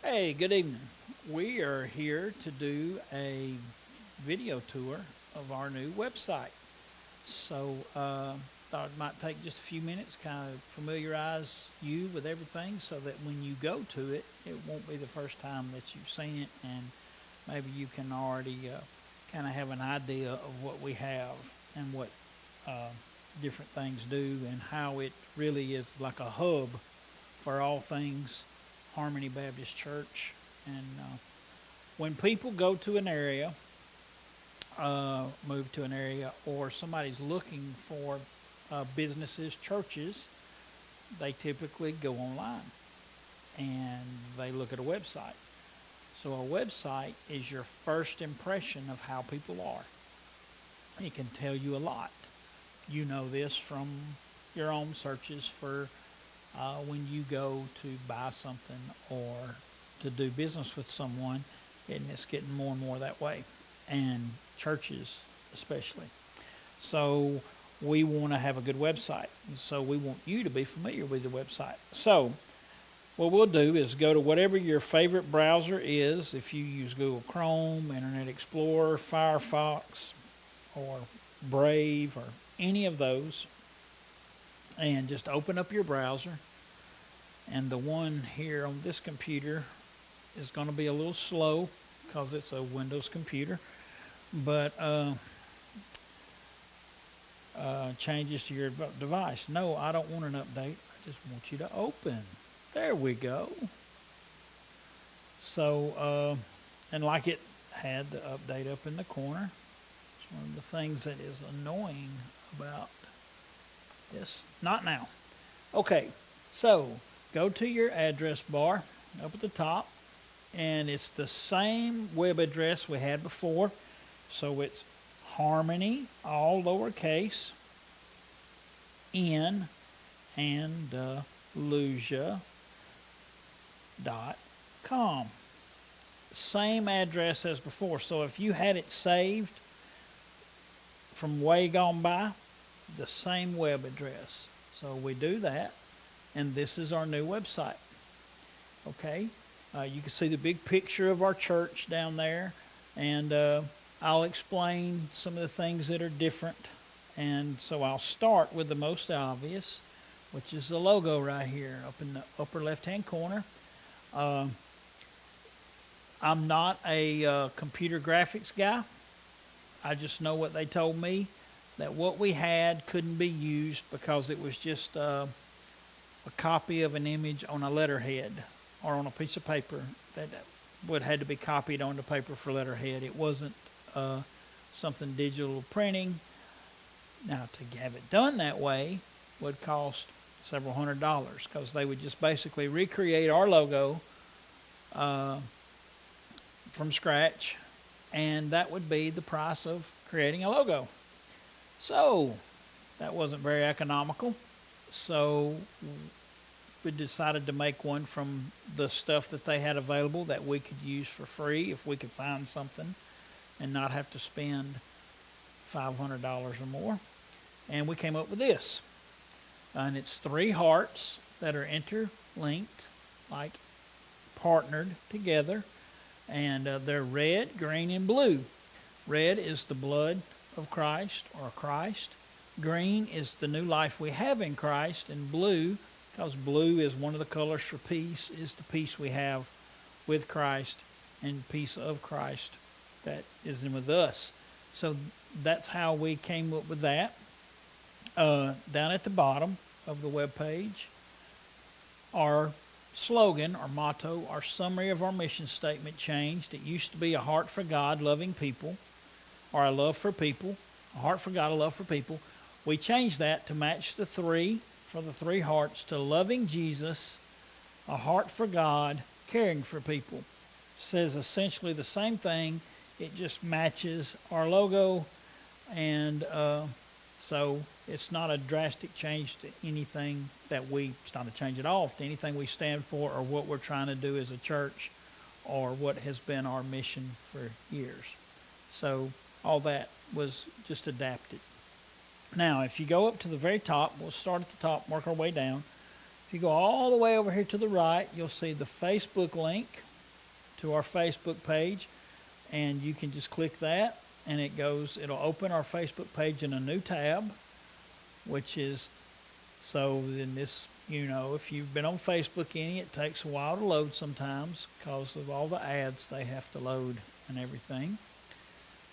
Hey, good evening. We are here to do a video tour of our new website. Thought it might take just a few minutes, kind of familiarize you with everything so that when you go to it, it won't be the first time that you've seen it, and maybe you can already kind of have an idea of what we have and what uh, different things do and how it really is like a hub for all things Harmony Baptist Church. And when people go to an area, move to an area, or somebody's looking for businesses, churches, they typically go online and they look at a website. So a website is your first impression of how people are. It can tell you a lot. You know this from your own searches for when you go to buy something or to do business with someone, and it's getting more and more that way, and churches especially. So we want to have a good website. So we want you to be familiar with the website. So what we'll do is go to whatever your favorite browser is. If you use Google Chrome, Internet Explorer, Firefox, or Brave, or any of those, and just open up your browser. And the one here on this computer is going to be a little slow because it's a Windows computer, but changes to your device. No, I don't want an update. I just want you to open. There we go. So, and like it had the update up in the corner. It's one of the things that is annoying about this. Not now. Okay, so go to your address bar up at the top, and it's the same web address we had before. So it's Harmony, all lowercase, in Andalusia.com. Same address as before. So if you had it saved from way gone by, the same web address. So we do that, and this is our new website. Okay, you can see the big picture of our church down there, and I'll explain some of the things that are different. And so I'll start with the most obvious, which is the logo right here up in the upper left-hand corner. Uh, I'm not a computer graphics guy. I just know what they told me, that what we had couldn't be used because it was just a copy of an image on a letterhead or on a piece of paper that would had to be copied onto paper for letterhead. It wasn't something digital printing. Now, to have it done that way would cost several $100s because they would just basically recreate our logo uh, from scratch, and that would be the price of creating a logo. So that wasn't very economical. So we decided to make one from the stuff that they had available that we could use for free if we could find something and not have to spend $500 or more. And we came up with this. And it's three hearts that are interlinked, like partnered together. And they're red, green, and blue. Red is the blood of Christ, or Christ. Green is the new life we have in Christ. And blue, because blue is one of the colors for peace, is the peace we have with Christ and peace of Christ that is in with us. So that's how we came up with that. Down at the bottom of the web page, our slogan, our motto, our summary of our mission statement changed. It used to be a heart for God, loving people, or a love for people, a heart for God, a love for people. We changed that to match the three, for the three hearts, to loving Jesus, a heart for God, caring for people. It says essentially the same thing. It just matches our logo, and so it's not a drastic change to anything that it's not a change at all to anything we stand for or what we're trying to do as a church or what has been our mission for years. So all that was just adapted. Now, if you go up to the very top, we'll start at the top, work our way down. If you go all the way over here to the right, you'll see the Facebook link. to our Facebook page, and you can just click that, and it'll open our Facebook page in a new tab, which is, so then this, if you've been on Facebook any, it takes a while to load sometimes because of all the ads they have to load and everything.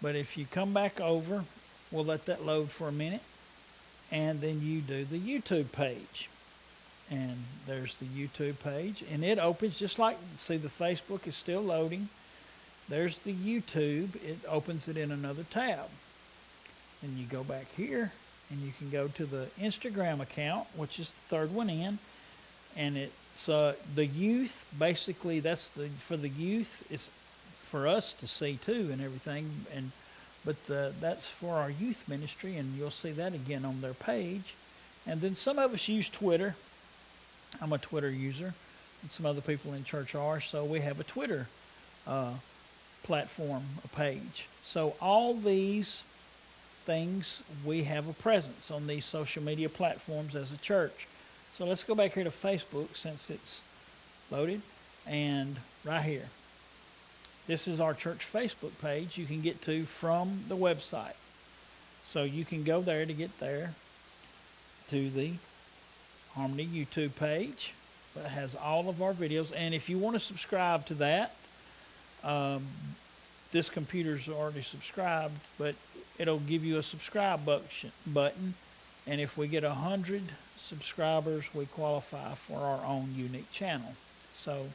But if you come back over, we'll let that load for a minute, and then you do the YouTube page. And there's the YouTube page, and it opens just like, see, the Facebook is still loading. There's the YouTube. It opens it in another tab. And you go back here, and you can go to the Instagram account, which is the third one in. And it's the youth, basically, for the youth. It's for us to see too and everything. But that's for our youth ministry, and you'll see that again on their page. And then some of us use Twitter. I'm a Twitter user, and some other people in church are, so we have a Twitter platform, a page. So all these things, we have a presence on these social media platforms as a church. So let's go back here to Facebook since it's loaded, and right here. This is our church Facebook page you can get to from the website. So you can go there to get there to the Harmony YouTube page. It has all of our videos, and if you want to subscribe to that, this computer's already subscribed, but it'll give you a subscribe button, and if we get 100 subscribers, we qualify for our own unique channel. So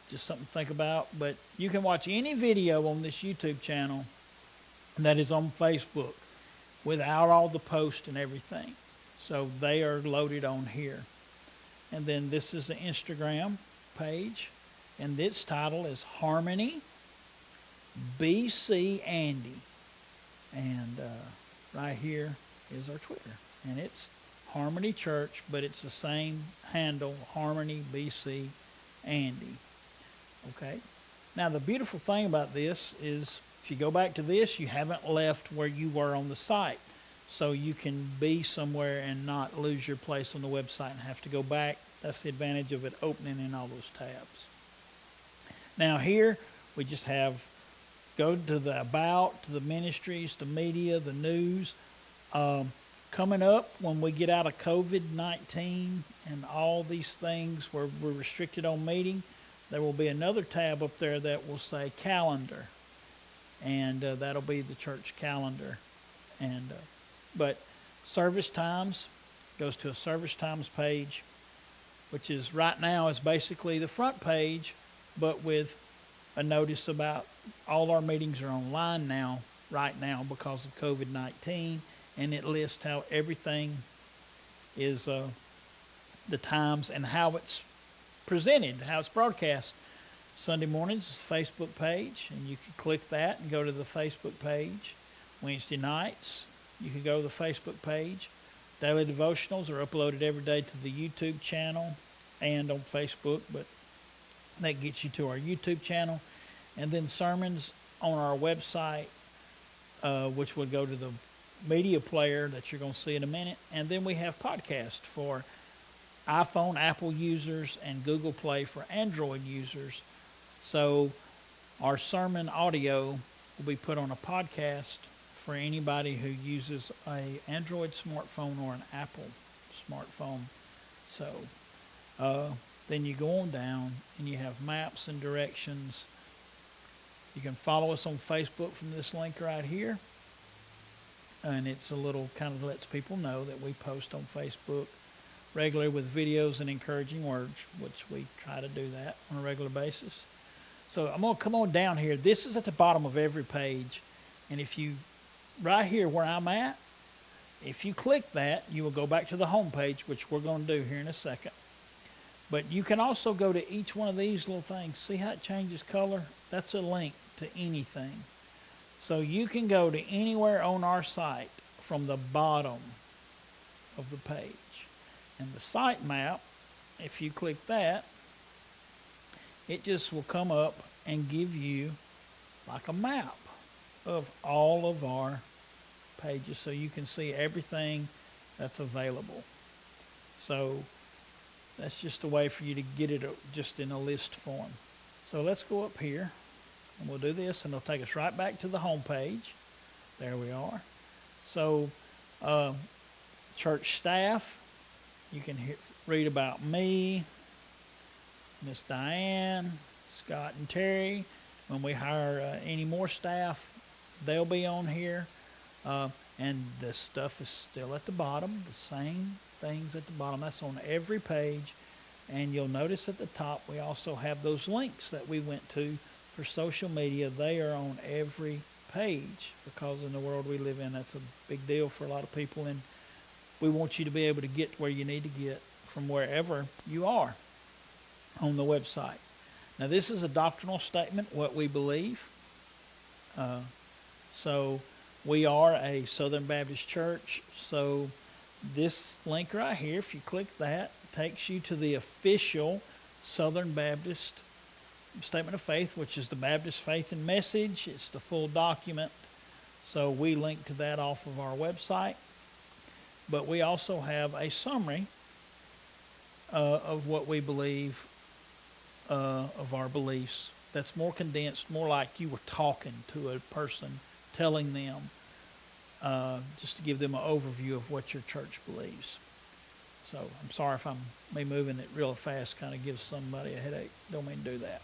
just something to think about. But you can watch any video on this YouTube channel that is on Facebook without all the posts and everything. So they are loaded on here. And then this is the Instagram page, and its title is Harmony BC Andy. And right here is our Twitter, and it's Harmony Church, but it's the same handle, Harmony BC Andy. Okay. Now the beautiful thing about this is, if you go back to this, you haven't left where you were on the site. So you can be somewhere and not lose your place on the website and have to go back. That's the advantage of it opening in all those tabs. Now here we just have, go to the about, to the ministries, the media, the news. Coming up, when we get out of COVID-19 and all these things where we're restricted on meeting, there will be another tab up there that will say calendar. And that'll be the church calendar. And but service times goes to a service times page, which is right now is basically the front page, but with a notice about all our meetings are online now, right now, because of COVID-19, and it lists how everything is, the times and how it's presented, how it's broadcast. Sunday mornings is Facebook page, and you can click that and go to the Facebook page. Wednesday nights, you can go to the Facebook page. Daily devotionals are uploaded every day to the YouTube channel and on Facebook, but that gets you to our YouTube channel. And then sermons on our website, which would go to the media player that you're going to see in a minute. And then we have podcasts for iPhone, Apple users, and Google Play for Android users. So our sermon audio will be put on a podcast for anybody who uses an Android smartphone or an Apple smartphone. So then you go on down and you have maps and directions. You can follow us on Facebook from this link right here. And it's a little kind of lets people know that we post on Facebook regularly with videos and encouraging words, which we try to do that on a regular basis. So I'm going to come on down here. This is at the bottom of every page. And if you, right here where I'm at, if you click that, you will go back to the home page, which we're going to do here in a second. But you can also go to each one of these little things. See how it changes color? That's a link to anything. So you can go to anywhere on our site from the bottom of the page. And the site map, if you click that, it just will come up and give you like a map of all of our pages, so you can see everything that's available. So that's just a way for you to get it just in a list form. So let's go up here, and we'll do this, and it'll take us right back to the home page. There we are. So church staff, you can read about me, Miss Diane, Scott, and Terry. When we hire any more staff, they'll be on here. And the stuff is still at the bottom, the same things at the bottom. That's on every page. And you'll notice at the top we also have those links that we went to for social media. They are on every page because in the world we live in, that's a big deal for a lot of people. And we want you to be able to get where you need to get from wherever you are on the website. Now, this is a doctrinal statement, what we believe. So we are a Southern Baptist church. So this link right here, if you click that, takes you to the official Southern Baptist Statement of Faith, which is the Baptist Faith and Message. It's the full document. So we link to that off of our website. But we also have a summary of what we believe, of our beliefs. That's more condensed, more like you were talking to a person, telling them, just to give them an overview of what your church believes. So I'm sorry if I'm moving it real fast, kind of gives somebody a headache. Don't mean to do that.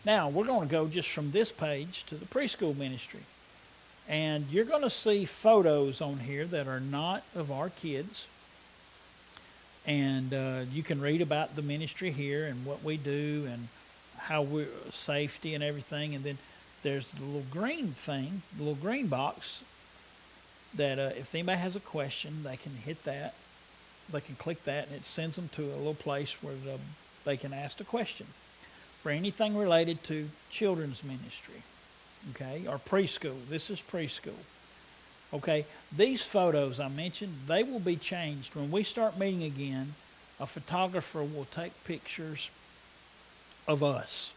Now, we're going to go just from this page to the preschool ministry. And you're going to see photos on here that are not of our kids. And you can read about the ministry here and what we do and how we're safety and everything. And then there's the little green thing, the little green box that if anybody has a question, they can hit that. They can click that, and it sends them to a little place where they can ask a question for anything related to children's ministry, okay, or preschool. This is preschool. Okay, these photos I mentioned, they will be changed. When we start meeting again, a photographer will take pictures of us,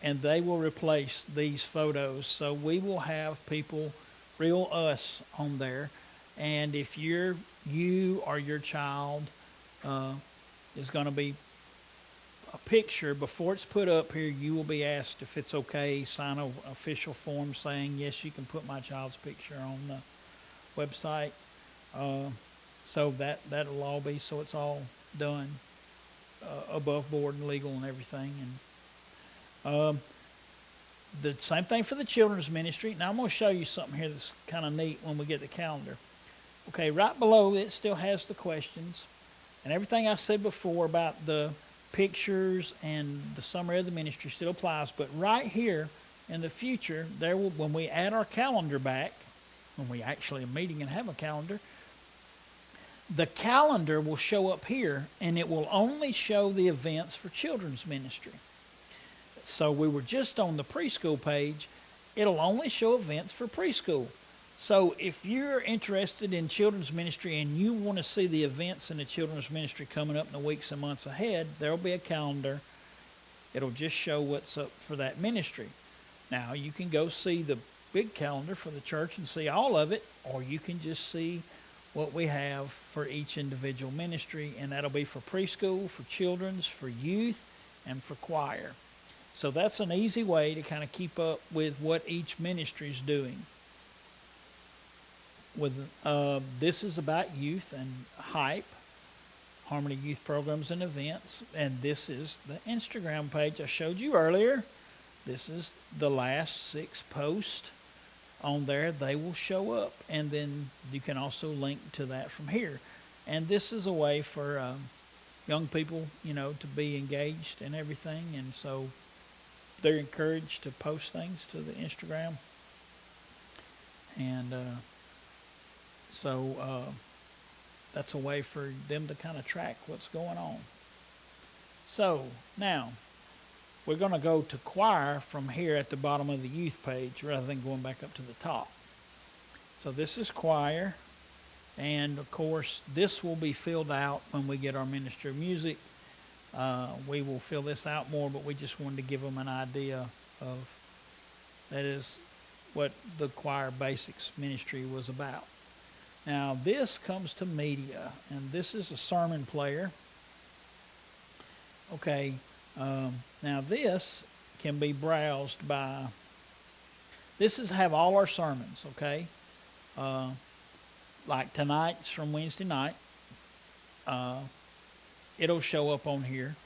and they will replace these photos. So we will have people, real us, on there. And if you or your child is going to be a picture, before it's put up here, you will be asked if it's okay, sign an official form saying, yes, you can put my child's picture on the website. So that'll all be, so it's all done above board and legal and everything. And the same thing for the children's ministry. Now I'm going to show you something here that's kind of neat when we get the calendar. Okay, right below it still has the questions. And everything I said before about the pictures and the summary of the ministry still applies. But right here in the future, when we add our calendar back, when we actually are meeting and have a calendar, the calendar will show up here, and it will only show the events for children's ministry. So we were just on the preschool page. It'll only show events for preschool. So if you're interested in children's ministry and you want to see the events in the children's ministry coming up in the weeks and months ahead, there'll be a calendar. It'll just show what's up for that ministry. Now, you can go see the big calendar for the church and see all of it, or you can just see what we have for each individual ministry, and that'll be for preschool, for children's, for youth, and for choir. So that's an easy way to kind of keep up with what each ministry is doing. This is about youth and hype, Harmony Youth Programs and Events, and this is the Instagram page I showed you earlier. This is the last 6 posts on there. They will show up, and then you can also link to that from here. And this is a way for young people, to be engaged and everything, and so they're encouraged to post things to the Instagram. And so that's a way for them to kind of track what's going on. So now we're going to go to choir from here at the bottom of the youth page rather than going back up to the top. So this is choir, and of course this will be filled out when we get our Ministry of Music. We will fill this out more, but we just wanted to give them an idea of that is what the choir basics ministry was about. Now this comes to media, and this is a sermon player. Okay, Now this can be browsed by, this is have all our sermons, okay? Uh, like tonight's from Wednesday night. It'll show up on here.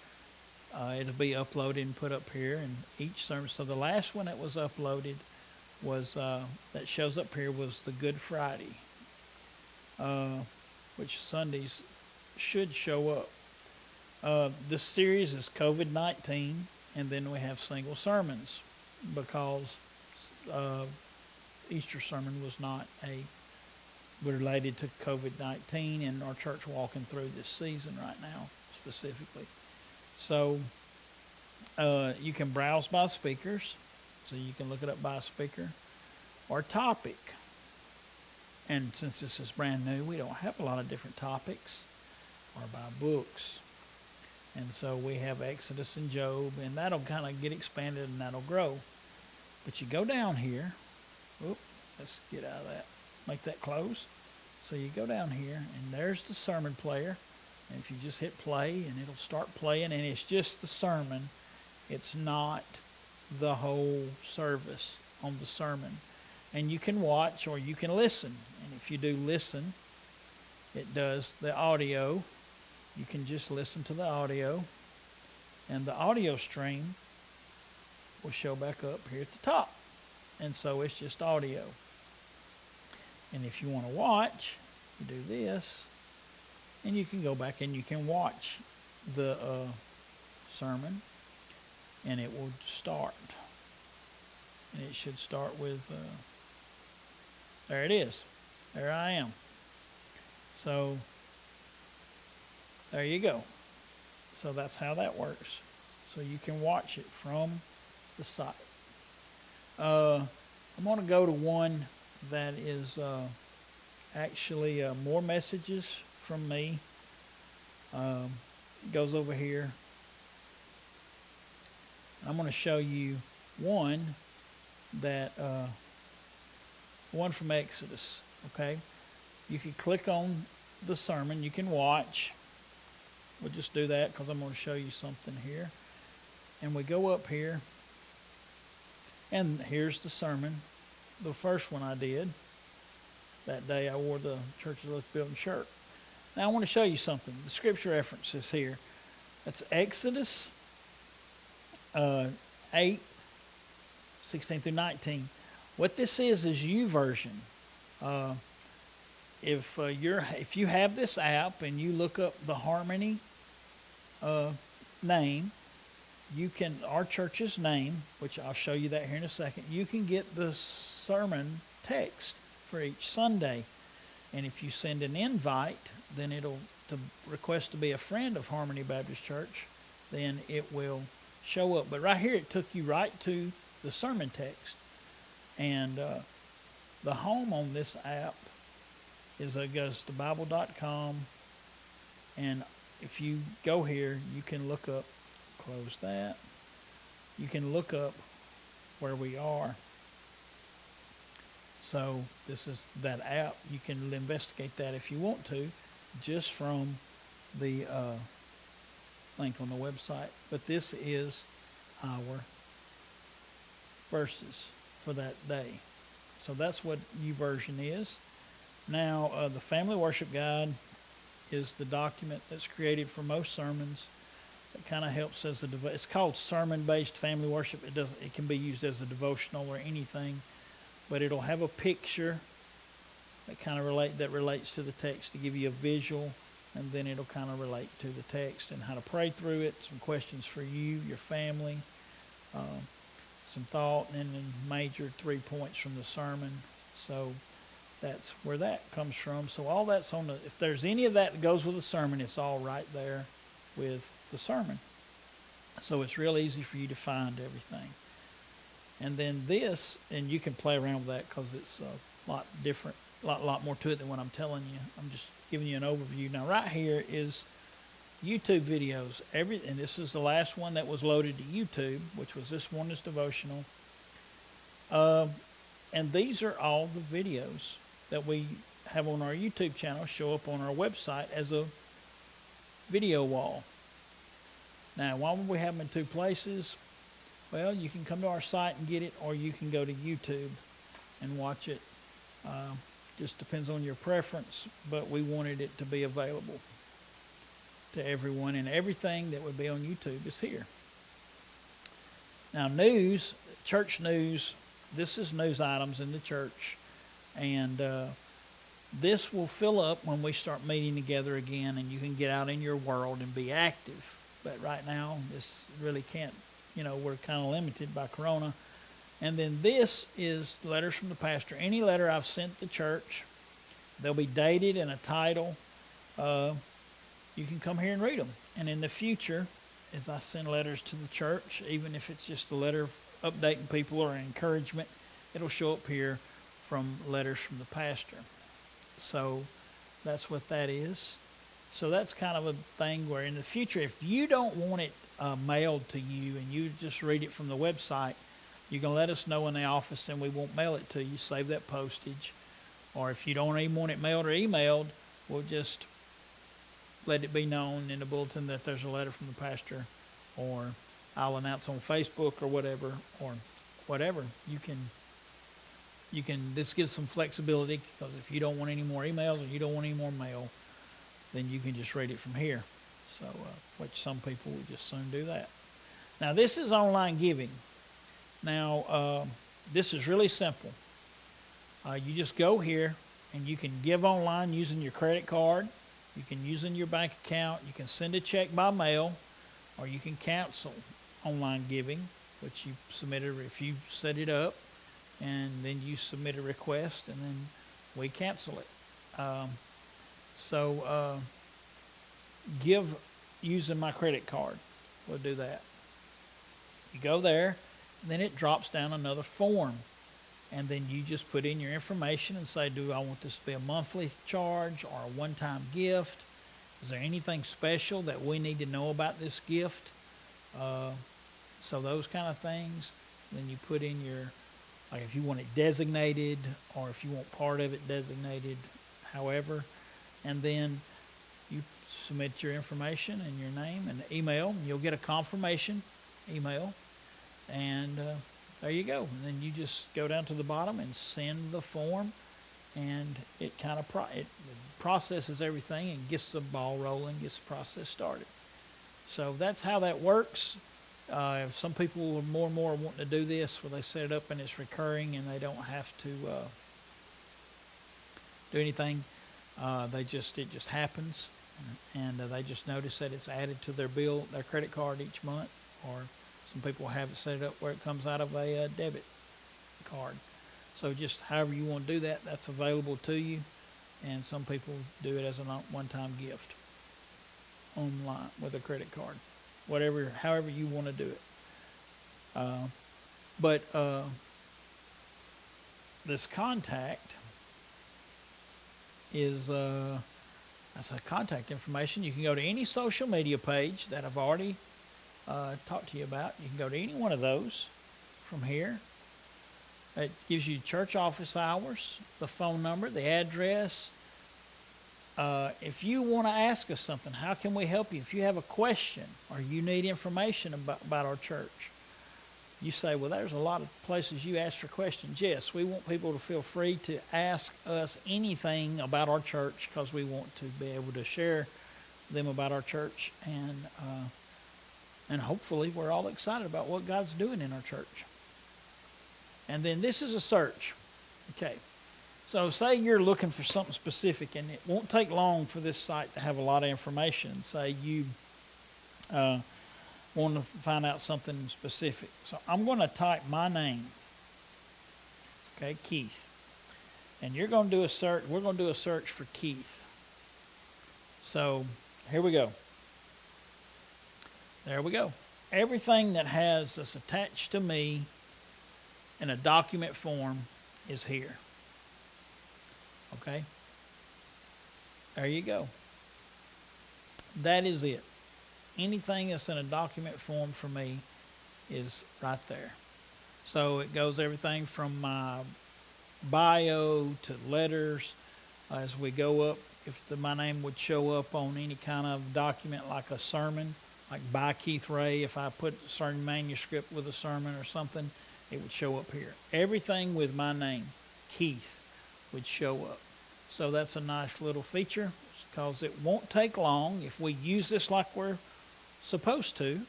It'll be uploaded and put up here, and each sermon. So the last one that was uploaded was that shows up here was the Good Friday, which Sundays should show up. This series is COVID-19, and then we have single sermons because Easter sermon was not related to COVID-19 and our church walking through this season right now specifically. So you can browse by speakers, so you can look it up by speaker or topic. And since this is brand new, we don't have a lot of different topics, or by books. And so we have Exodus and Job, and that'll kind of get expanded and that'll grow. But you go down here. Let's get out of that. Make that close. So you go down here, and there's the sermon player. And if you just hit play, and it'll start playing, and it's just the sermon. It's not the whole service on the sermon. And you can watch or you can listen. And if you do listen, it does the audio. You can just listen to the audio. And the audio stream will show back up here at the top. And so it's just audio. And if you want to watch, you do this. And you can go back and you can watch the sermon. And it will start. And it should start with, there it is. There I am. So, there you go. So that's how that works. So you can watch it from the site. I'm going to go to one that is actually more messages from me. It goes over here. I'm going to show you one that one from Exodus. Okay, you can click on the sermon. You can watch. We'll just do that because I'm going to show you something here. And we go up here, and here's the sermon, the first one I did. That day I wore the Churches Let's Building shirt. Now I want to show you something. The scripture reference is here. That's Exodus 8, 16 through 19. What this is YouVersion. If you have this app and you look up the Harmony name, you can, our church's name, which I'll show you that here in a second, you can get the sermon text for each Sunday. And if you send an invite, then it'll, to request to be a friend of Harmony Baptist Church, then it will show up. But right here, it took you right to the sermon text. And the home on this app goes to Bible.com. And if you go here, you can look up, close that. You can look up where we are. So this is that app. You can investigate that if you want to, just from the link on the website. But this is our verses for that day. So that's what YouVersion is. Now, the Family Worship Guide is the document that's created for most sermons. It kind of helps as it's called sermon-based family worship. It can be used as a devotional or anything, but it'll have a picture that relates to the text to give you a visual, and then it'll kind of relate to the text and how to pray through it. Some questions for you, your family, some thought, and then major 3 points from the sermon. So that's where that comes from. So all that's on the, if there's any of that goes with the sermon, it's all right there with the sermon. So it's real easy for you to find everything. And then this, and you can play around with that because it's a lot different, lot more to it than what I'm telling you. I'm just giving you an overview. Now right here is YouTube videos. And this is the last one that was loaded to YouTube, which was this one is devotional. And these are all the videos that we have on our YouTube channel show up on our website as a video wall. Now, why would we have them in two places? Well, you can come to our site and get it, or you can go to YouTube and watch it. Just depends on your preference, but we wanted it to be available to everyone, and everything that would be on YouTube is here. Now, news, church news, this is news items in the church, and this will fill up when we start meeting together again, and you can get out in your world and be active. But right now, this really can't, we're kind of limited by Corona. And then this is letters from the pastor. Any letter I've sent the church, they'll be dated and a title. You can come here and read them. And in the future, as I send letters to the church, even if it's just a letter updating people or encouragement, it'll show up here from letters from the pastor. So that's what that is. So that's kind of a thing where in the future, if you don't want it mailed to you and you just read it from the website, you can let us know in the office and we won't mail it to you. Save that postage. Or if you don't even want it mailed or emailed, we'll just let it be known in the bulletin that there's a letter from the pastor, or I'll announce on Facebook or whatever, this gives some flexibility, because if you don't want any more emails or you don't want any more mail, then you can just read it from here. So, which some people would just soon do that. Now, this is online giving. Now, this is really simple. You just go here and you can give online using your credit card. You can use in your bank account. You can send a check by mail, or you can cancel online giving, which you submitted if you set it up, and then you submit a request, and then we cancel it. Give using my credit card. We'll do that. You go there, and then it drops down another form. And then you just put in your information and say, do I want this to be a monthly charge or a one-time gift? Is there anything special that we need to know about this gift? So those kind of things. Then you put in like if you want it designated, or if you want part of it designated, however. And then you submit your information and your name and email, and you'll get a confirmation email. And there you go. And then you just go down to the bottom and send the form, and it kind of it processes everything and gets the ball rolling, gets the process started. So that's how that works. Some people are more and more wanting to do this, where they set it up and it's recurring and they don't have to do anything. It just happens, and they just notice that it's added to their bill, their credit card each month, or some people have it set up where it comes out of a debit card. So just however you want to do that, that's available to you. And some people do it as a one-time gift online with a credit card. However you want to do it. But this contact is that's a contact information. You can go to any social media page that I've already talked to you about. You can go to any one of those from here. It gives you church office hours, the phone number, the address. If you want to ask us something, how can we help you? If you have a question or you need information about our church, you say, well, there's a lot of places you ask for questions. Yes, we want people to feel free to ask us anything about our church, because we want to be able to share them about our church, and hopefully we're all excited about what God's doing in our church. And then this is a search. Okay. So say you're looking for something specific, and it won't take long for this site to have a lot of information. Say you want to find out something specific. So I'm going to type my name. Okay, Keith. And you're going to do a search. We're going to do a search for Keith. So here we go. There we go. Everything that's attached to me in a document form is here. Okay? There you go. That is it. Anything that's in a document form for me is right there. So it goes everything from my bio to letters. As we go up, if my name would show up on any kind of document like a sermon, like by Keith Ray, if I put a certain manuscript with a sermon or something, it would show up here. Everything with my name, Keith, would show up. So that's a nice little feature, because it won't take long if we use this like we're supposed to.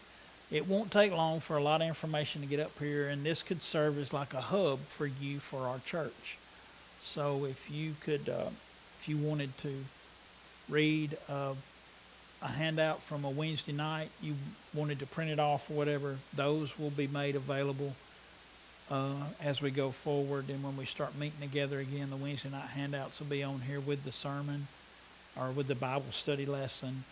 It won't take long for a lot of information to get up here, and this could serve as like a hub for you for our church. So if you could, if you wanted to read a handout from a Wednesday night, you wanted to print it off or whatever, those will be made available as we go forward. And when we start meeting together again, the Wednesday night handouts will be on here with the sermon or with the Bible study lesson.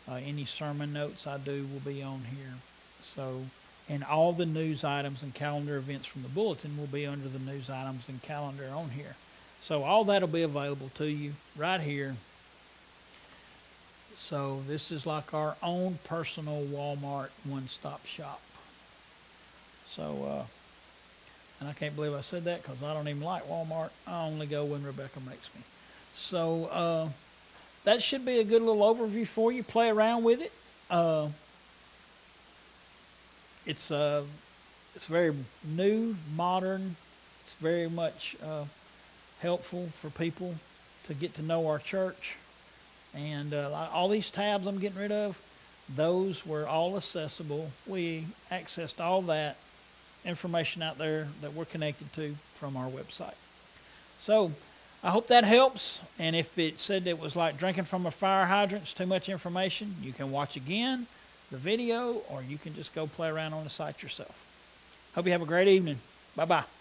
Any sermon notes I do will be on here. So, and all the news items and calendar events from the bulletin will be under the news items and calendar on here. So all that will be available to you right here. So this is like our own personal Walmart one-stop shop. So, and I can't believe I said that, because I don't even like Walmart. I only go when Rebecca makes me. So that should be a good little overview for you. Play around with it. It's very new, modern. It's very much helpful for people to get to know our church. And all these tabs I'm getting rid of, those were all accessible. We accessed all that information out there that we're connected to from our website. So I hope that helps. And if it said it was like drinking from a fire hydrant, it's too much information, you can watch again the video, or you can just go play around on the site yourself. Hope you have a great evening. Bye-bye.